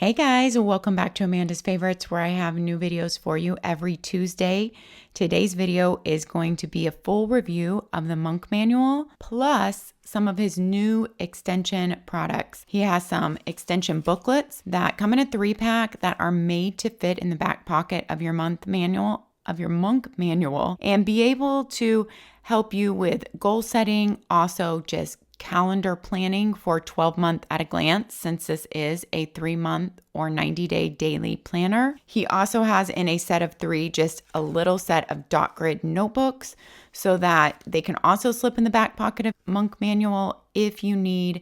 Hey guys, welcome back to Amanda's Favorites, where I have new videos for you every Tuesday. Today's video is going to be a full review of the Monk Manual, plus some of his new extension products. He has some extension booklets that come in a 3-pack that are made to fit in the back pocket of your Monk Manual, and be able to help you with goal setting, also just calendar planning for 12-month at a glance, since this is a 3-month or 90-day daily planner. He also has in a set of 3 just a little set of dot grid notebooks so that they can also slip in the back pocket of Monk Manual if you need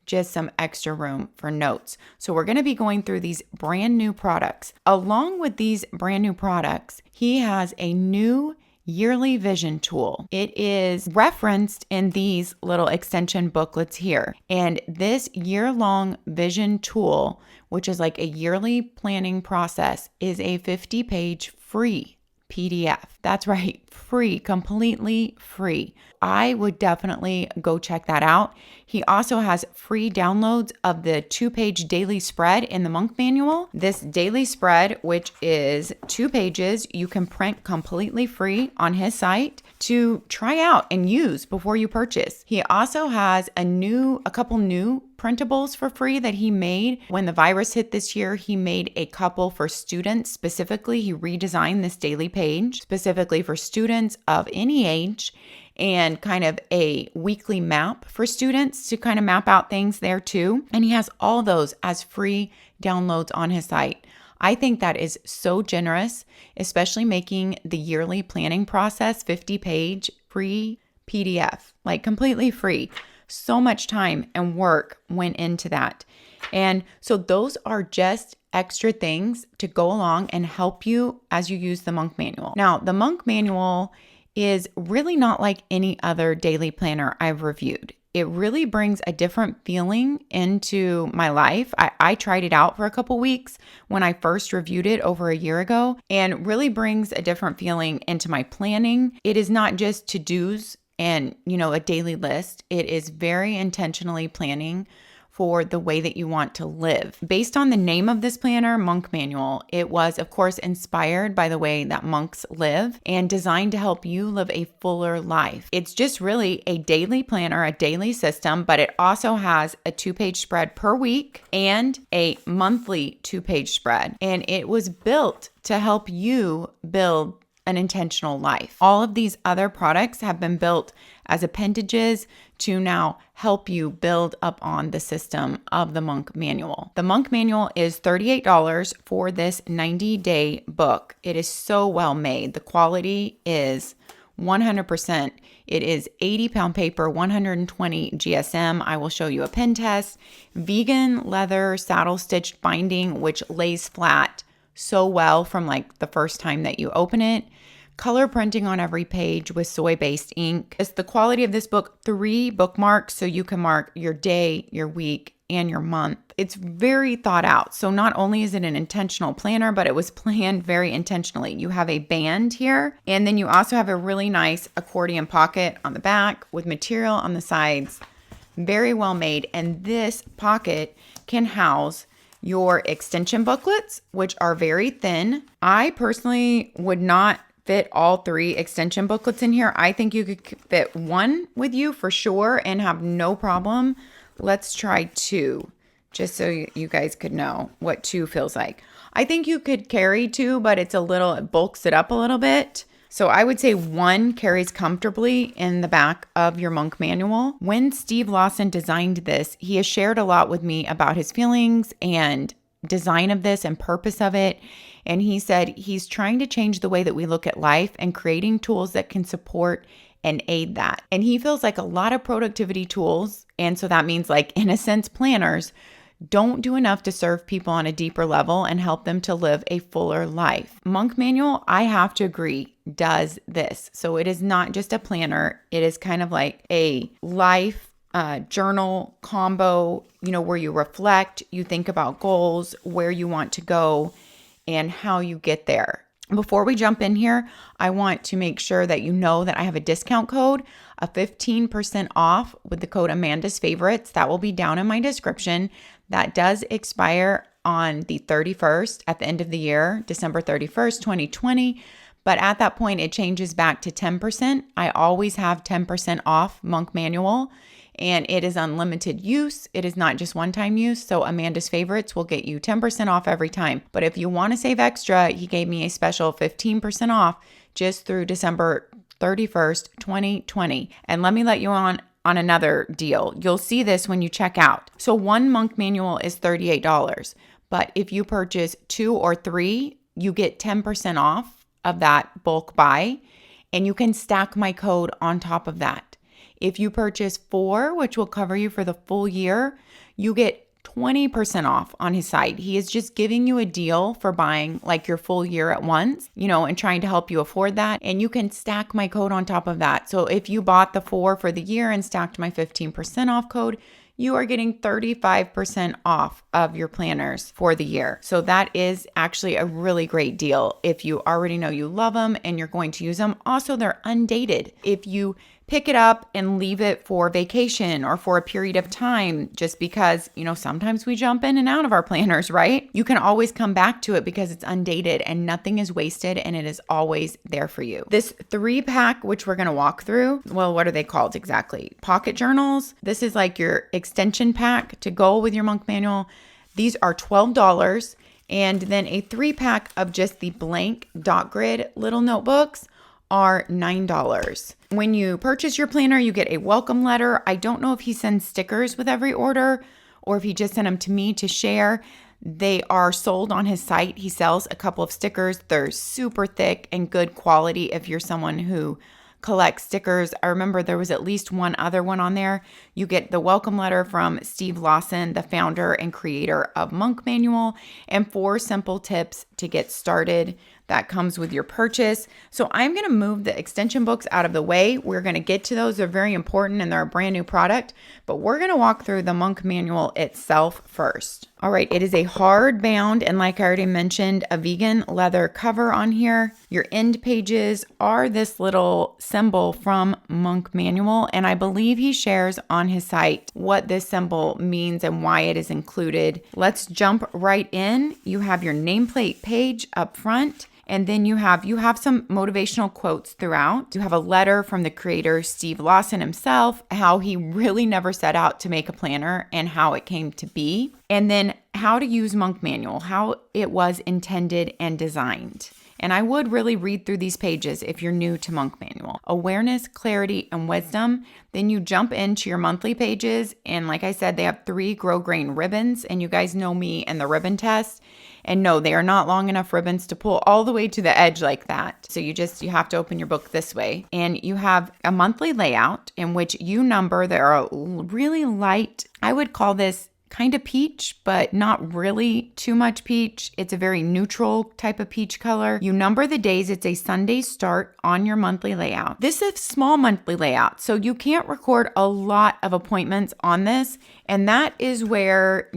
just some extra room for notes. So we're going to be going through these brand new products. Along with these brand new products, he has a new yearly vision tool. It is referenced in these little extension booklets here. And this year-long vision tool, which is like a yearly planning process, is a 50-page free PDF. That's right, free, completely free. I would definitely go check that out. He also has free downloads of the 2-page daily spread in the Monk Manual. This daily spread, which is 2 pages, you can print completely free on his site to try out and use before you purchase. He also has a couple new printables for free that he made. When the virus hit this year, he made a couple for students specifically. He redesigned this daily page specifically for students of any age, and kind of a weekly map for students to kind of map out things there too. And he has all those as free downloads on his site. I think that is so generous, especially making the yearly planning process 50-page free PDF, like completely free. So much time and work went into that. And so those are just extra things to go along and help you as you use the Monk Manual. Now, the Monk Manual is really not like any other daily planner I've reviewed. It really brings a different feeling into my life. I tried it out for a couple weeks when I first reviewed it over a year ago, and really brings a different feeling into my planning. It is not just to-dos and, a daily list. It is very intentionally planning for the way that you want to live. Based on the name of this planner, Monk Manual, it was, of course, inspired by the way that monks live and designed to help you live a fuller life. It's just really a daily planner, a daily system, but it also has a 2-page spread per week and a monthly 2-page spread. And it was built to help you build an intentional life. All of these other products have been built as appendages to now help you build up on the system of the Monk Manual. The Monk Manual is $38 for this 90-day book. It is so well made. The quality is 100%. It is 80-pound paper, 120 GSM. I will show you a pen test. Vegan leather saddle stitched binding, which lays flat so well from like the first time that you open it. Color printing on every page with soy-based ink. It's the quality of this book, 3 bookmarks, so you can mark your day, your week, and your month. It's very thought out. So not only is it an intentional planner, but it was planned very intentionally. You have a band here, and then you also have a really nice accordion pocket on the back with material on the sides. Very well made. And this pocket can house your extension booklets, which are very thin. I personally would not fit all 3 extension booklets in here. I think you could fit 1 with you for sure and have no problem. Let's try 2, just so you guys could know what 2 feels like. I think you could carry 2, but it bulks it up a little bit. So I would say 1 carries comfortably in the back of your Monk Manual. When Steve Lawson designed this, he has shared a lot with me about his feelings and design of this and purpose of it. And he said he's trying to change the way that we look at life and creating tools that can support and aid that. And he feels like a lot of productivity tools, and so that means like, in a sense, planners, don't do enough to serve people on a deeper level and help them to live a fuller life. Monk Manual, I have to agree, does this. So it is not just a planner. It is kind of like a life journal combo, where you reflect, you think about goals, where you want to go, and how you get there. Before we jump in here, I want to make sure that you know that I have a discount code, a 15% off with the code Amandasfavorites. That will be down in my description. That does expire on the 31st at the end of the year, December 31st, 2020. But at that point, it changes back to 10%. I always have 10% off Monk Manual, and it is unlimited use. It is not just one-time use. So Amanda's Favorites will get you 10% off every time. But if you want to save extra, he gave me a special 15% off just through December 31st, 2020. And let me let you on another deal. You'll see this when you check out. So one Monk Manual is $38. But if you purchase 2 or 3, you get 10% off of that bulk buy, and you can stack my code on top of that. If you purchase 4, which will cover you for the full year, you get 20% off on his site. He is just giving you a deal for buying like your full year at once, and trying to help you afford that. And you can stack my code on top of that. So if you bought the 4 for the year and stacked my 15% off code, you are getting 35% off of your planners for the year. So that is actually a really great deal if you already know you love them and you're going to use them. Also, they're undated. If you pick it up and leave it for vacation or for a period of time, just because, sometimes we jump in and out of our planners, right? You can always come back to it because it's undated and nothing is wasted and it is always there for you. This 3-pack, which we're going to walk through, well, what are they called exactly? Pocket journals. This is like your extension pack to go with your Monk Manual. These are $12. And then a 3-pack of just the blank dot grid little notebooks are $9. When you purchase your planner, you get a welcome letter. I don't know if he sends stickers with every order or if he just sent them to me to share. They are sold on his site. He sells a couple of stickers. They're super thick and good quality if you're someone who collects stickers. I remember there was at least one other one on there. You get the welcome letter from Steve Lawson, the founder and creator of Monk Manual, and 4 simple tips to get started. That comes with your purchase. So I'm going to move the extension books out of the way. We're going to get to those. They're very important and they're a brand new product, but we're going to walk through the Monk Manual itself first. All right, it is a hardbound, and like I already mentioned, a vegan leather cover on here. Your end pages are this little symbol from Monk Manual, and I believe he shares on his site what this symbol means and why it is included. Let's jump right in. You have your nameplate page up front. And then you have some motivational quotes throughout. You have a letter from the creator, Steve Lawson himself, how he really never set out to make a planner and how it came to be. And then how to use Monk Manual, how it was intended and designed. And I would really read through these pages if you're new to Monk Manual. Awareness, clarity, and wisdom. Then you jump into your monthly pages. And like I said, they have 3 Grow Grain ribbons. And you guys know me and the ribbon test. And no, they are not long enough ribbons to pull all the way to the edge like that. So you have to open your book this way. And you have a monthly layout in which you number. There are really light, I would call this kind of peach, but not really too much peach. It's a very neutral type of peach color. You number the days. It's a Sunday start on your monthly layout. This is a small monthly layout, so you can't record a lot of appointments on this. And that is where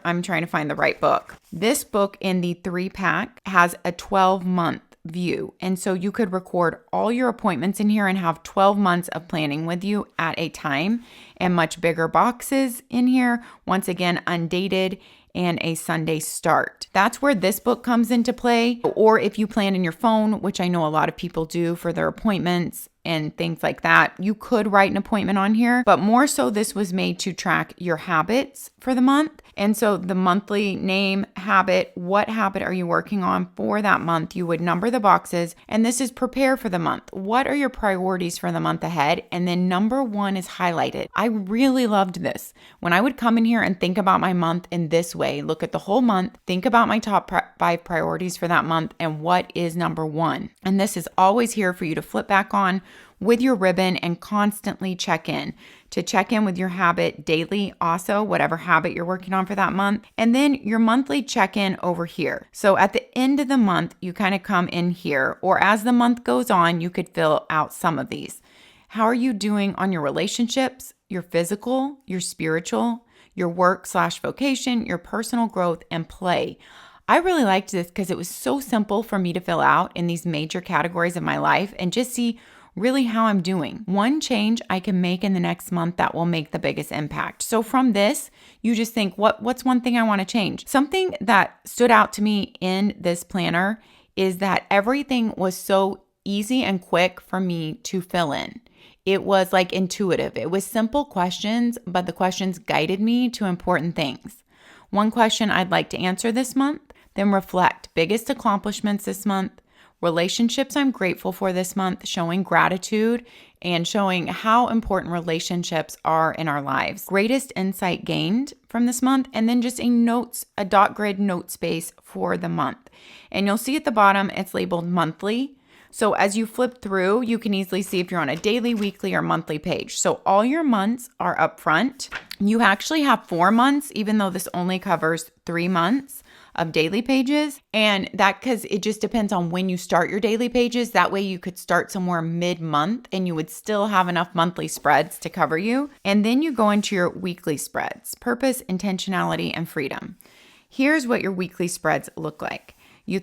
I'm trying to find the right book. This book in the 3-pack has a 12-month view. And so you could record all your appointments in here and have 12 months of planning with you at a time, and much bigger boxes in here. Once again, undated and a Sunday start. That's where this book comes into play. Or if you plan in your phone, which I know a lot of people do for their appointments and things like that, you could write an appointment on here, but more so this was made to track your habits for the month. And so the monthly name, habit, what habit are you working on for that month? You would number the boxes, and this is prepare for the month. What are your priorities for the month ahead? And then number 1 is highlighted. I really loved this. When I would come in here and think about my month in this way, look at the whole month, think about my top 5 priorities for that month and what is number 1. And this is always here for you to flip back on with your ribbon and constantly check in. To check in with your habit daily, also, whatever habit you're working on for that month. And then your monthly check-in over here. So at the end of the month, you kind of come in here, or as the month goes on, you could fill out some of these. How are you doing on your relationships, your physical, your spiritual, your work/vocation, your personal growth, and play? I really liked this because it was so simple for me to fill out in these major categories of my life and just see really how I'm doing. One change I can make in the next month that will make the biggest impact. So from this, you just think, what's one thing I want to change? Something that stood out to me in this planner is that everything was so easy and quick for me to fill in. It was like intuitive. It was simple questions, but the questions guided me to important things. One question I'd like to answer this month, then reflect biggest accomplishments this month, relationships I'm grateful for this month, showing gratitude and showing how important relationships are in our lives. Greatest insight gained from this month, and then just a dot grid note space for the month. And you'll see at the bottom, it's labeled monthly. So as you flip through, you can easily see if you're on a daily, weekly, or monthly page. So all your months are up front. You actually have 4 months, even though this only covers 3 months of daily pages. And that because it just depends on when you start your daily pages. That way you could start somewhere mid-month and you would still have enough monthly spreads to cover you. And then you go into your weekly spreads, purpose, intentionality, and freedom. Here's what your weekly spreads look like. You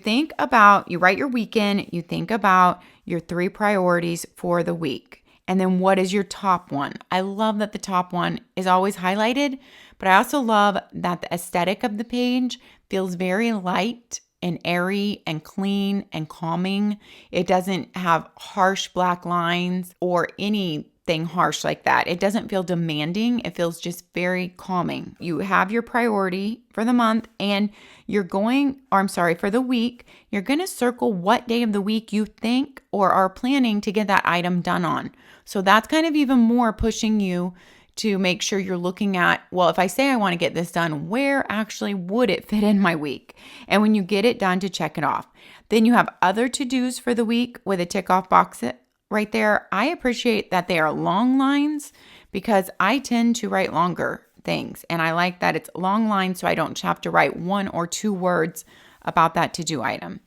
write your weekend, you think about your 3 priorities for the week. And then what is your top one? I love that the top one is always highlighted, but I also love that the aesthetic of the page feels very light and airy and clean and calming. It doesn't have harsh black lines or anything harsh like that. It doesn't feel demanding. It feels just very calming. You have your priority for the month and for the week, you're going to circle what day of the week you think or are planning to get that item done on. So that's kind of even more pushing you to make sure you're looking at, well, if I say I want to get this done, where actually would it fit in my week? And when you get it done, to check it off. Then you have other to-dos for the week with a tick off box right there. I appreciate that they are long lines because I tend to write longer things. And I like that it's long lines so I don't have to write 1 or 2 words about that to-do item.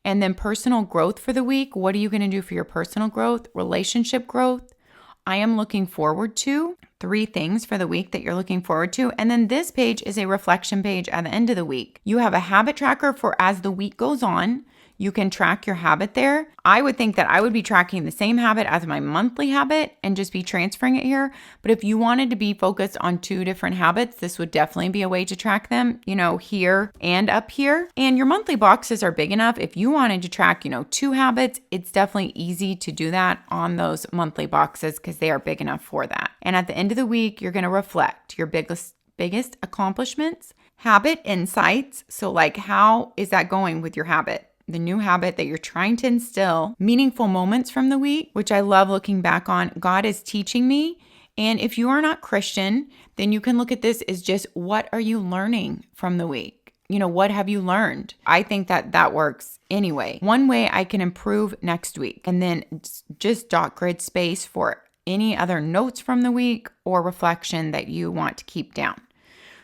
And then personal growth for the week. What are you going to do for your personal growth? Relationship growth. I am looking forward to 3 things for the week that you're looking forward to. And then this page is a reflection page at the end of the week. You have a habit tracker for as the week goes on. You can track your habit there. I would think that I would be tracking the same habit as my monthly habit and just be transferring it here. But if you wanted to be focused on 2 different habits, this would definitely be a way to track them, here and up here. And your monthly boxes are big enough. If you wanted to track, 2 habits, it's definitely easy to do that on those monthly boxes because they are big enough for that. And at the end of the week, you're going to reflect your biggest accomplishments, habit insights. So like, how is that going with your habit? The new habit that you're trying to instill, meaningful moments from the week, which I love looking back on. God is teaching me. And if you are not Christian, then you can look at this as just, what are you learning from the week? What have you learned? I think that works anyway. One way I can improve next week, and then just dot grid space for any other notes from the week or reflection that you want to keep down.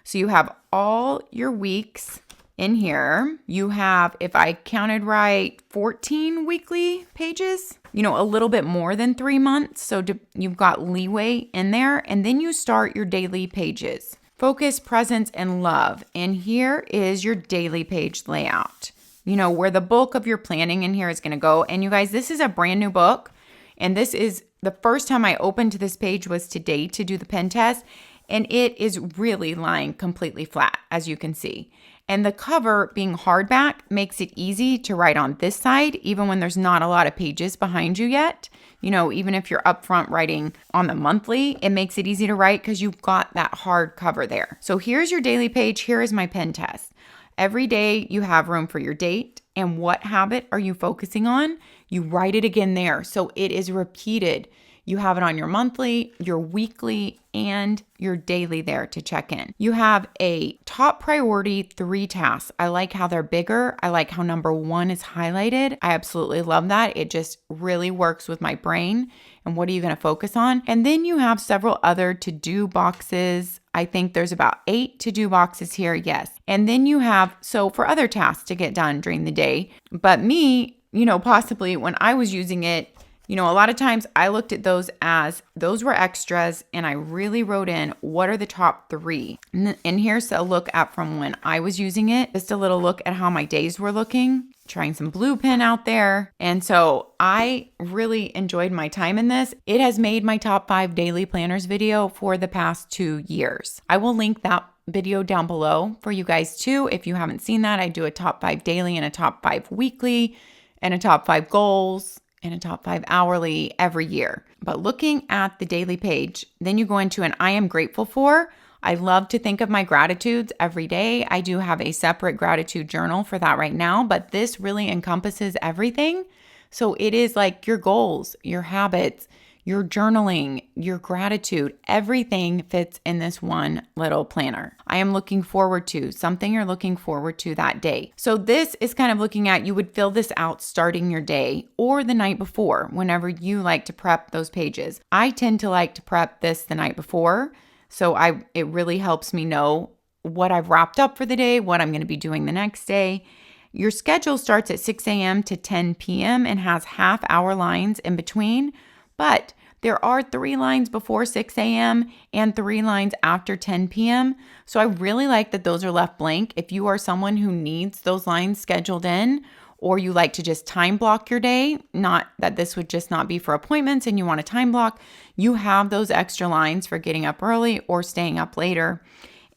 So you have all your weeks in here. You have, if I counted right, 14 weekly pages, a little bit more than 3 months. So you've got leeway in there. And then you start your daily pages. Focus, presence, and love. And here is your daily page layout, where the bulk of your planning in here is going to go. And you guys, this is a brand new book. And this is the first time I opened to this page was today to do the pen test. And it is really lying completely flat, as you can see. And the cover being hardback makes it easy to write on this side, even when there's not a lot of pages behind you yet. Even if you're upfront writing on the monthly, it makes it easy to write because you've got that hard cover there. So here's your daily page. Here is my pen test. Every day you have room for your date and what habit are you focusing on. You write it again there. So it is repeated. You have it on your monthly, your weekly, and your daily there to check in. You have a top priority 3 tasks. I like how they're bigger. I like how number 1 is highlighted. I absolutely love that. It just really works with my brain. And what are you going to focus on? And then you have several other to-do boxes. I think there's about 8 to-do boxes here. Yes. And then you have, so for other tasks to get done during the day. But me, possibly when I was using it, a lot of times I looked at those as those were extras and I really wrote in what are the top 3. And here's a look at from when I was using it, just a little look at how my days were looking. trying some blue pen out there. And so I really enjoyed my time in this. It has made my top 5 daily planners video for the past 2 years. I will link that video down below for you guys too. If you haven't seen that, I do a top 5 daily and a top 5 weekly and a top 5 goals and a top 5 hourly every year. But looking at the daily page, then you go into an I am grateful for. I love to think of my gratitudes every day. I do have a separate gratitude journal for that right now, but this really encompasses everything. So it is like your goals, your habits, your journaling, your gratitude, everything fits in this one little planner. I am looking forward to something you're looking forward to that day. So this is kind of looking at, you would fill this out starting your day or the night before, whenever you like to prep those pages. I tend to like to prep this the night before. So it really helps me know what I've wrapped up for the day, what I'm going to be doing the next day. Your schedule starts at 6 a.m. to 10 p.m. and has half-hour lines in between, but there are 3 lines before 6 a.m. and 3 lines after 10 p.m. So I really like that those are left blank. If you are someone who needs those lines scheduled in, or you like to just time block your day, not that this would just not be for appointments and you want to time block, you have those extra lines for getting up early or staying up later.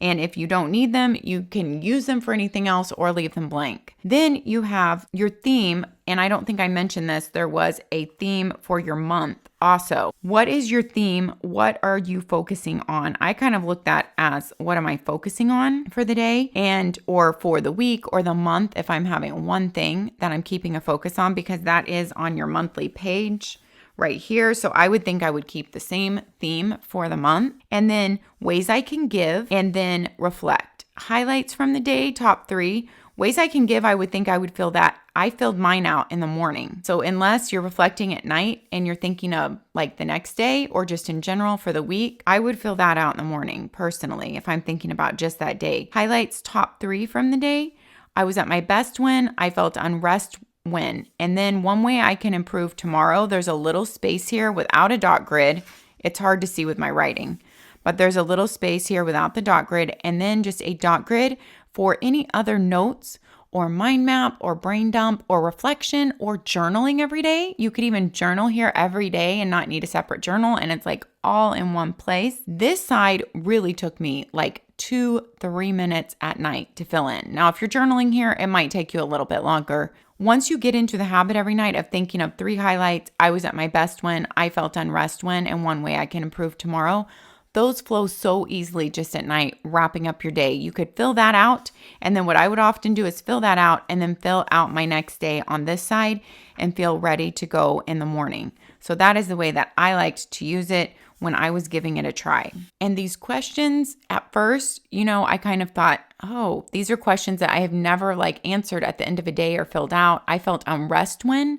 And if you don't need them, you can use them for anything else or leave them blank. Then you have your theme, and I don't think I mentioned this, there was a theme for your month also. What is your theme? What are you focusing on? I kind of looked at as, what am I focusing on for the day and or for the week or the month if I'm having one thing that I'm keeping a focus on, because that is on your monthly page right here. So I would think I would keep the same theme for the month. And then ways I can give, and then reflect. Highlights from the day, top 3. Ways I can give, I would think I would fill that. I filled mine out in the morning. So unless you're reflecting at night and you're thinking of like the next day or just in general for the week, I would fill that out in the morning personally if I'm thinking about just that day. Highlights, top 3 from the day. I was at my best when. I felt unrest when. And then one way I can improve tomorrow, there's a little space here without a dot grid. It's hard to see with my writing, but there's a little space here without the dot grid, and then just a dot grid for any other notes or mind map or brain dump or reflection or journaling every day. You could even journal here every day and not need a separate journal, and it's like all in one place. This side really took me like 2-3 minutes at night to fill in. Now, if you're journaling here, it might take you a little bit longer. Once you get into the habit every night of thinking of 3 highlights, I was at my best when, I felt unrest when, and one way I can improve tomorrow, those flow so easily just at night, wrapping up your day. You could fill that out, and then what I would often do is fill that out and then fill out my next day on this side and feel ready to go in the morning. So that is the way that I liked to use it when I was giving it a try. And these questions at first, I kind of thought, oh, these are questions that I have never answered at the end of a day or filled out. I felt unrest when,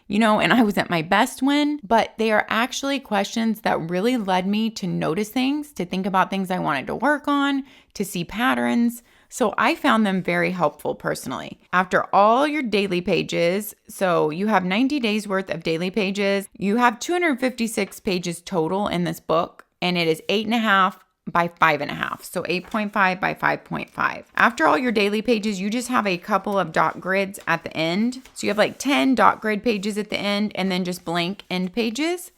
and I was at my best when, but they are actually questions that really led me to notice things, to think about things I wanted to work on, to see patterns. So I found them very helpful personally. After all your daily pages, so you have 90 days worth of daily pages, you have 256 pages total in this book, and it is 8.5 by 5.5. So 8.5 by 5.5. After all your daily pages, you just have a couple of dot grids at the end. So you have 10 dot grid pages at the end and then just blank end pages.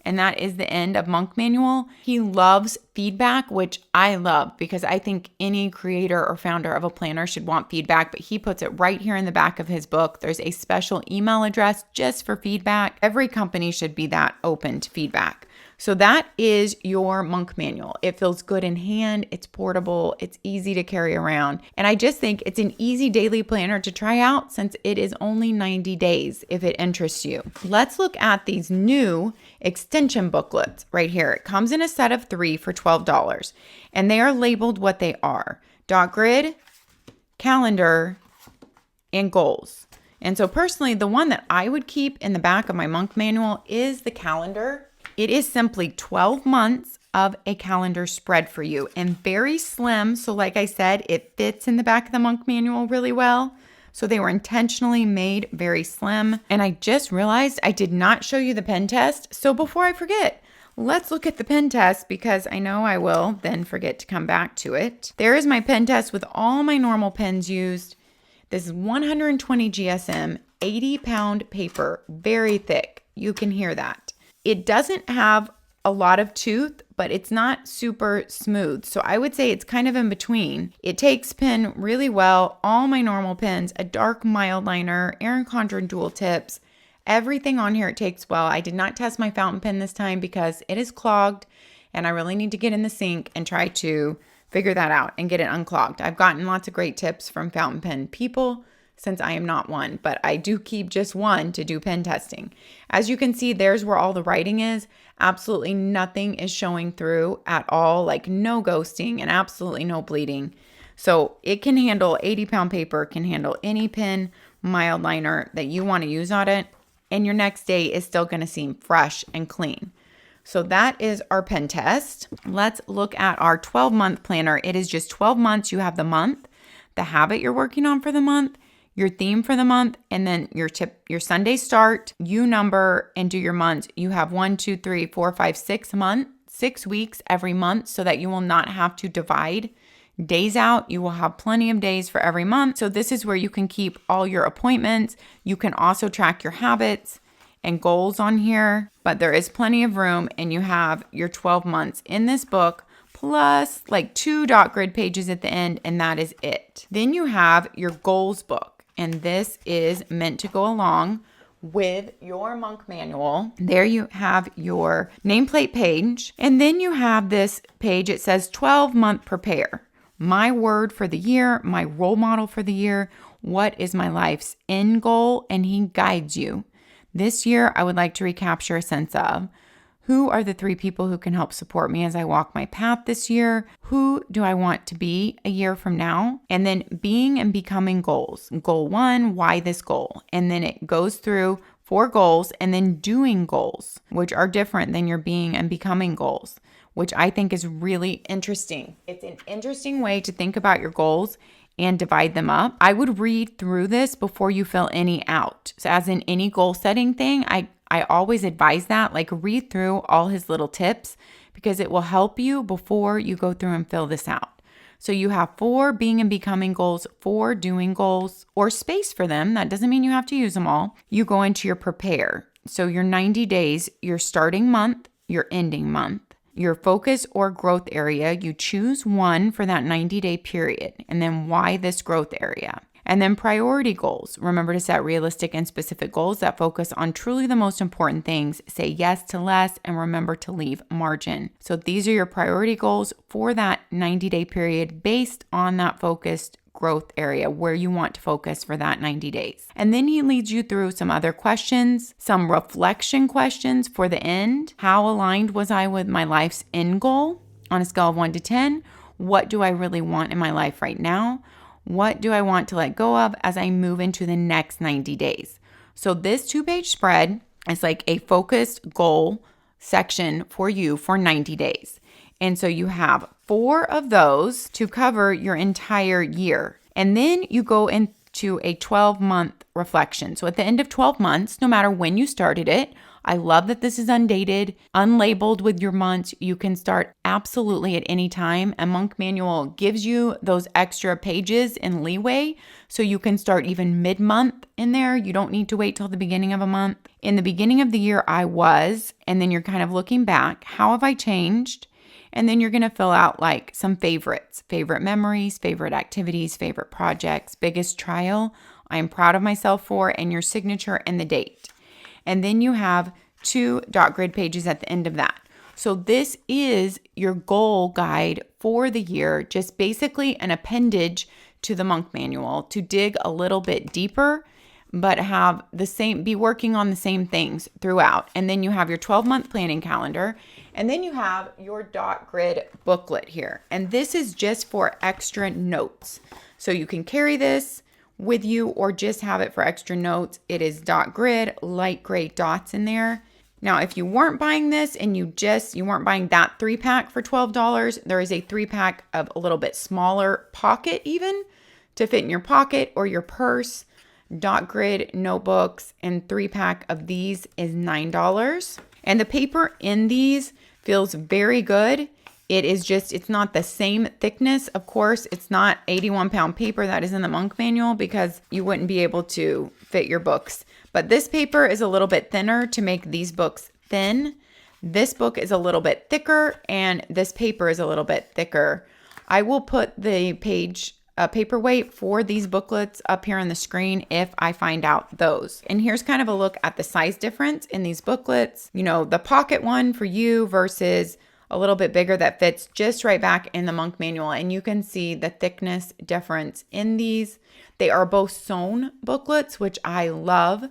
And that is the end of Monk Manual. He loves feedback, which I love because I think any creator or founder of a planner should want feedback, but he puts it right here in the back of his book. There's a special email address just for feedback. Every company should be that open to feedback. So that is your Monk Manual. It feels good in hand. It's portable. It's easy to carry around. And I just think it's an easy daily planner to try out since it is only 90 days if it interests you. Let's look at these new extension booklets right here. It comes in a set of 3 for $12, and they are labeled what they are: dot grid, calendar, and goals. And so personally, the one that I would keep in the back of my Monk Manual is the calendar. It is simply 12 months of a calendar spread for you and very slim. So like I said, it fits in the back of the Monk Manual really well. So they were intentionally made very slim. And I just realized I did not show you the pen test. So before I forget, let's look at the pen test because I know I will then forget to come back to it. There is my pen test with all my normal pens used. This is 120 GSM, 80-pound paper, very thick. You can hear that. It doesn't have a lot of tooth, but it's not super smooth. So I would say it's kind of in between. It takes pen really well. All my normal pens, a dark mild liner, ERIN CONDREN dual tips, everything on here it takes well. I did not test my fountain pen this time because it is clogged and I really need to get in the sink and try to figure that out and get it unclogged. I've gotten lots of great tips from fountain pen people since I am not one, but I do keep just one to do pen testing. As you can see, there's where all the writing is. Absolutely nothing is showing through at all, like no ghosting and absolutely no bleeding. So it can handle 80-pound paper, can handle any pen, mild liner that you want to use on it, and your next day is still going to seem fresh and clean. So that is our pen test. Let's look at our 12-month planner. It is just 12 months. You have the month, the habit you're working on for the month, your theme for the month, and then your Sunday start. You number and do your months. You have 1, 2, 3, 4, 5, 6 months, 6 weeks every month so that you will not have to divide days out. You will have plenty of days for every month. So this is where you can keep all your appointments. You can also track your habits and goals on here, but there is plenty of room and you have your 12 months in this book plus like 2 dot grid pages at the end, and that is it. Then you have your goals book, and this is meant to go along with your monk manual. There you have your nameplate page, and then you have this page. It says 12-month prepare. My word for the year, my role model for the year, what is my life's end goal, and he guides you. This year, I would like to recapture a sense of who are the 3 people who can help support me as I walk my path this year? Who do I want to be a year from now? And then being and becoming goals. Goal 1, why this goal? And then it goes through 4 goals and then doing goals, which are different than your being and becoming goals, which I think is really interesting. It's an interesting way to think about your goals and divide them up. I would read through this before you fill any out. So as in any goal setting thing, I always advise that, like read through all his little tips because it will help you before you go through and fill this out. So you have 4 being and becoming goals, 4 doing goals, or space for them. That doesn't mean you have to use them all. You go into your prepare. So your 90 days, your starting month, your ending month. Your focus or growth area, you choose one for that 90-day period, and then why this growth area. And then priority goals. Remember to set realistic and specific goals that focus on truly the most important things. Say yes to less and remember to leave margin. So these are your priority goals for that 90-day period based on that focused growth area where you want to focus for that 90 days. And then he leads you through some other questions, some reflection questions for the end. How aligned was I with my life's end goal on a scale of 1 to 10? What do I really want in my life right now? What do I want to let go of as I move into the next 90 days? So this 2-page spread is like a focused goal section for you for 90 days. And so you have 4 of those to cover your entire year. And then you go into a 12-month reflection. So at the end of 12 months, no matter when you started it, I love that this is undated, unlabeled with your months. You can start absolutely at any time. And Monk Manual gives you those extra pages and leeway. So you can start even mid-month in there. You don't need to wait till the beginning of a month. In the beginning of the year, I was, and then you're kind of looking back. How have I changed? And then you're going to fill out like some favorites, favorite memories, favorite activities, favorite projects, biggest trial I am proud of myself for, and your signature and the date. And then you have 2 dot grid pages at the end of that. So this is your goal guide for the year, just basically an appendage to the Monk Manual to dig a little bit deeper, but have the same, be working on the same things throughout. And then you have your 12-month planning calendar, and then you have your dot grid booklet here. And this is just for extra notes. So you can carry this with you or just have it for extra notes. It is dot grid, light gray dots in there. Now, if you weren't buying this and you weren't buying that 3-pack for $12, there is a 3-pack of a little bit smaller pocket even to fit in your pocket or your purse. Dot grid notebooks and 3-pack of these is $9. And the paper in these feels very good. It is just, it's not the same thickness. Of course, it's not 81-pound paper that is in the Monk Manual because you wouldn't be able to fit your books. But this paper is a little bit thinner to make these books thin. This book is a little bit thicker and this paper is a little bit thicker. I will put the page paperweight for these booklets up here on the screen if I find out those. And here's kind of a look at the size difference in these booklets. You know, the pocket one for you versus a little bit bigger that fits just right back in the Monk Manual. And you can see the thickness difference in these. They are both sewn booklets, which I love.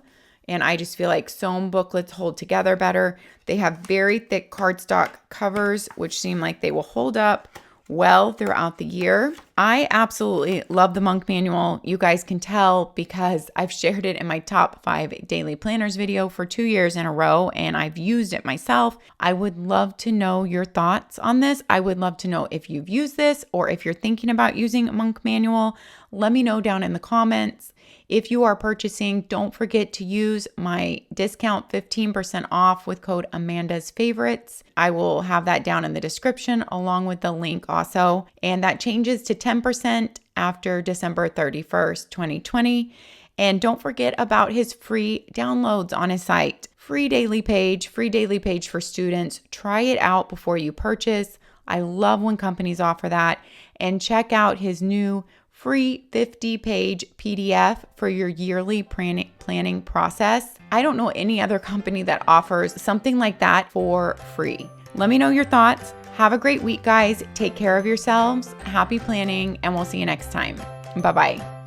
And I just feel like sewn booklets hold together better. They have very thick cardstock covers, which seem like they will hold up well throughout the year. I absolutely love the Monk Manual. You guys can tell because I've shared it in my top 5 daily planners video for 2 years in a row, and I've used it myself. I would love to know your thoughts on this. I would love to know if you've used this or if you're thinking about using a Monk Manual. Let me know down in the comments. If you are purchasing, don't forget to use my discount 15% off with code Amandasfavorites. I will have that down in the description along with the link also. And that changes to 10% after December 31st, 2020. And don't forget about his free downloads on his site. Free daily page for students. Try it out before you purchase. I love when companies offer that. And check out his new free 50-page PDF for your yearly planning process. I don't know any other company that offers something like that for free. Let me know your thoughts. Have a great week, guys. Take care of yourselves. Happy planning, and we'll see you next time. Bye-bye.